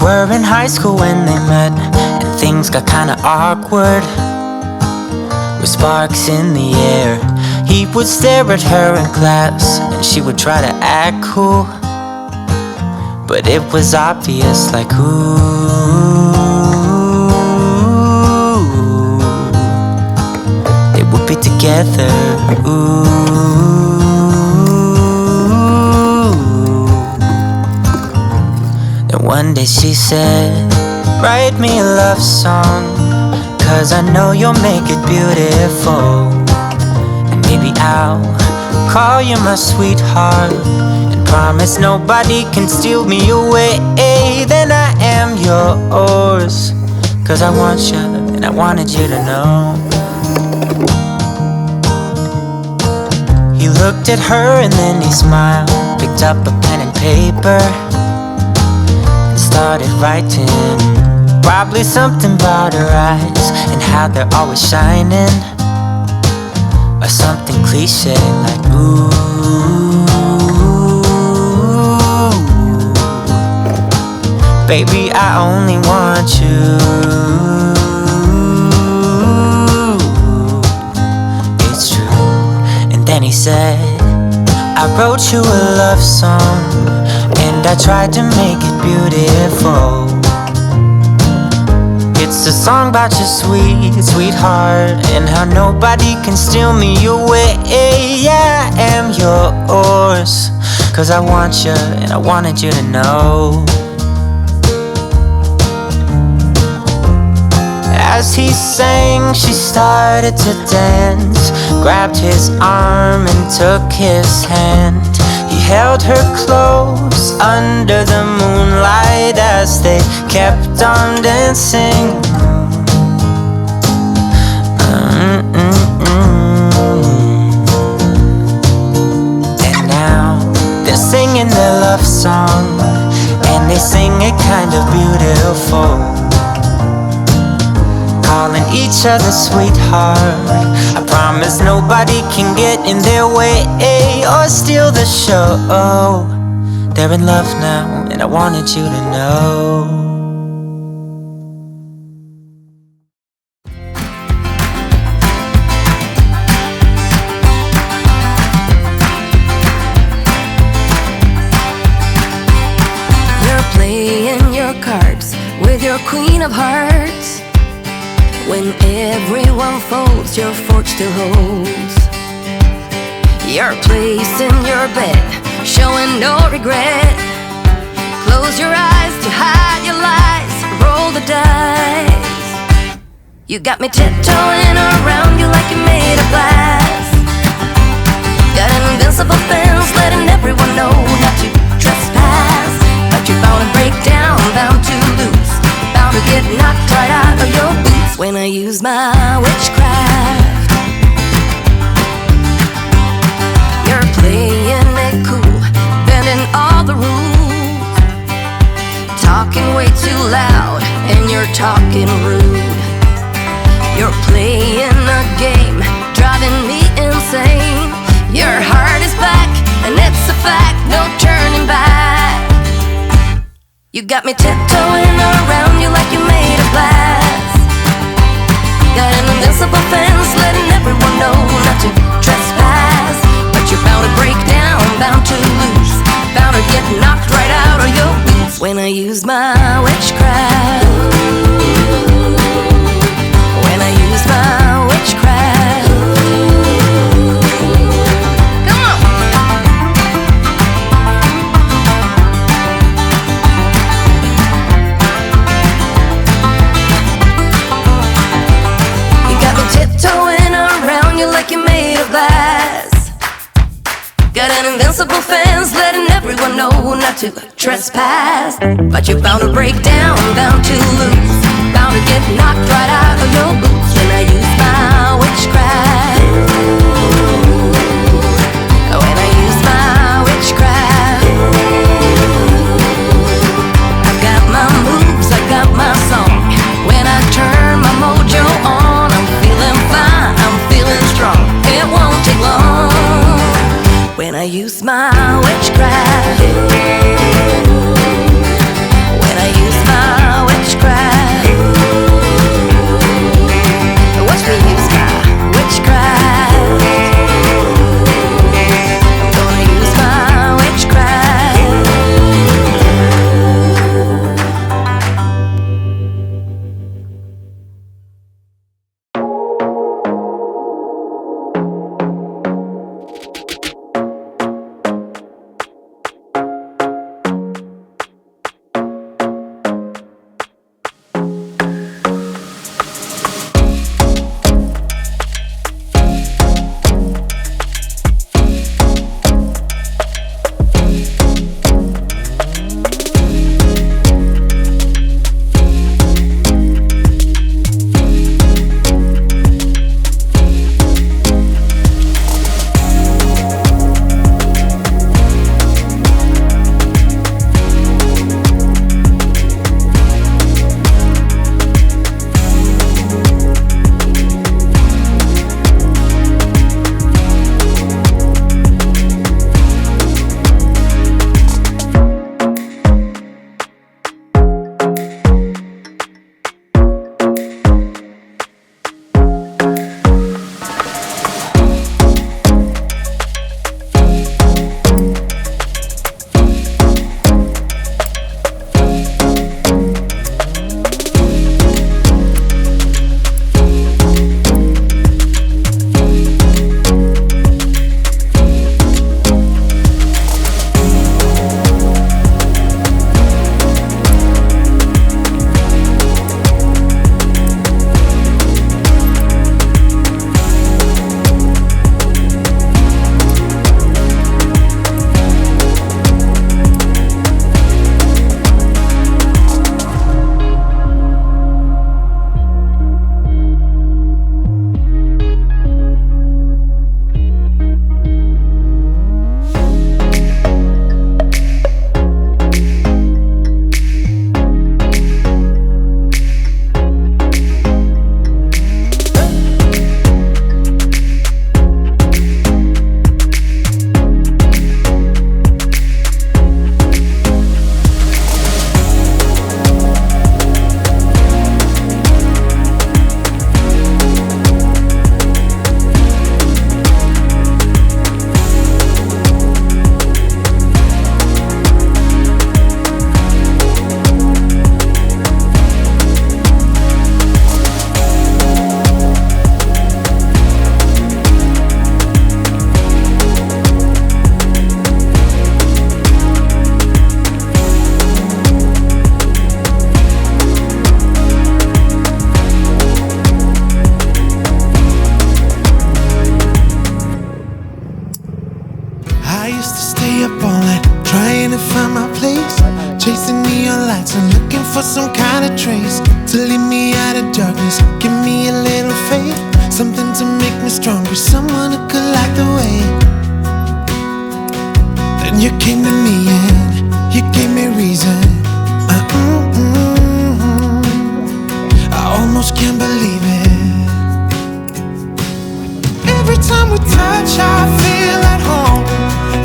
were in high school when they met, and things got kinda awkward. With sparks in the air, he would stare at her in class, and she would try to act cool. But it was obvious, like, ooh, they would be together, ooh. One day she said, write me a love song, 'cause I know you'll make it beautiful. And maybe I'll call you my sweetheart, and promise nobody can steal me away. Then I am yours, 'cause I want you, and I wanted you to know. He looked at her and then he smiled, picked up a pen and paper, started writing. Probably something about her eyes and how they're always shining, or something cliche like ooh. Baby, I only want you. It's true. And then he said, I wrote you a love song, and I tried to make it beautiful. It's a song about your sweet, sweetheart, and how nobody can steal me away. Yeah, I am yours, 'cause I want you, and I wanted you to know. As he sang, she started to dance, grabbed his arm and took his hand. He held her close under the moonlight as they kept on dancing. And now they're singing their love song, and they sing it kind of beautiful, calling each other sweetheart. I promise nobody can get in their way or steal the show. They're in love now, and I wanted you to know. You're playing your cards with your queen of hearts. When everyone folds, your fork still holds. You're placing your bet, showing no regret. Close your eyes to hide your lies, roll the dice. You got me tiptoeing around you like you're made of glass. Got an invincible fence, letting everyone know not to trespass. But you're bound to break down, bound to lose, bound to get knocked right out of your boots when I use my witchcraft. You're playing it cool, bending all the rules, talking way too loud, and you're talking rude. You're playing a game, driving me insane. Your heart is back, and it's a fact, no turning back. You got me tiptoeing around you like you're made of glass. Got an invincible fence, letting everyone know not to trespass. But you're bound to break down, bound to lose, bound to get knocked right out of your boots when I use my witchcraft. When I use my witchcraft. Come on! You got me tiptoeing around you like you're made of glass. Got an invincible fence, letting everyone know not to trespass. But you're bound to break down, bound to lose, bound to get knocked right out of your boots when I use my witchcraft. When I use my witchcraft. I've got my moves, I got my song. When I turn my mojo on, I'm feeling fine, I'm feeling strong. It won't take long when I use my witchcraft. When I use my lights and looking for some kind of trace to lead me out of darkness. Give me a little faith, something to make me stronger, someone who could light the way. Then you came to me and you gave me reason. I almost can't believe it. Every time we touch, I feel at home.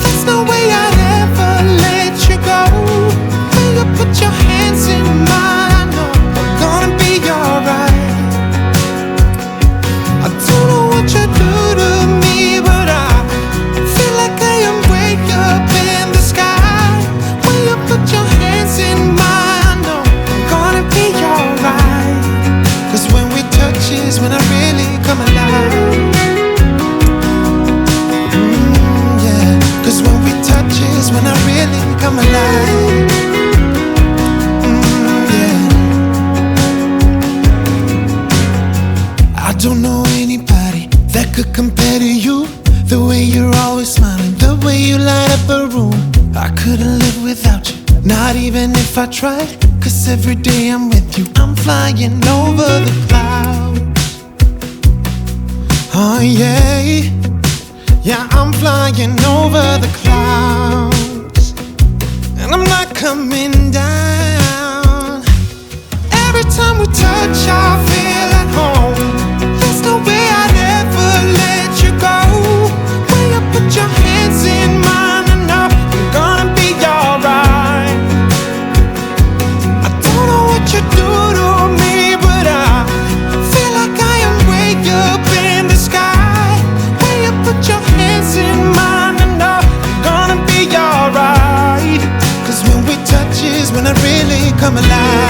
There's no way I'd ever let you go. When you put your hands in mine, I know we're gonna be alright. I don't know what you do to me, but I feel like I am way up in the sky. When you put your hands in mine, I know we're gonna be alright. 'Cause when we touch is when I really come alive. Yeah, 'cause when we touch is when I really come alive. Yeah. I don't know anybody that could compare to you. The way you're always smiling, the way you light up a room. I couldn't live without you, not even if I tried. 'Cause every day I'm with you, I'm flying over the clouds. Oh yeah, yeah, I'm flying over the clouds. And I'm not coming down. Every time we touch, I feel at home. There's no way I'd ever let you go. When you put your hands in mine, I know I'm gonna be alright. I don't know what you do to me, but I feel like I am way up in the sky. When you put your hands in mine, I know I'm gonna be alright. 'Cause when we touch is when I really come alive.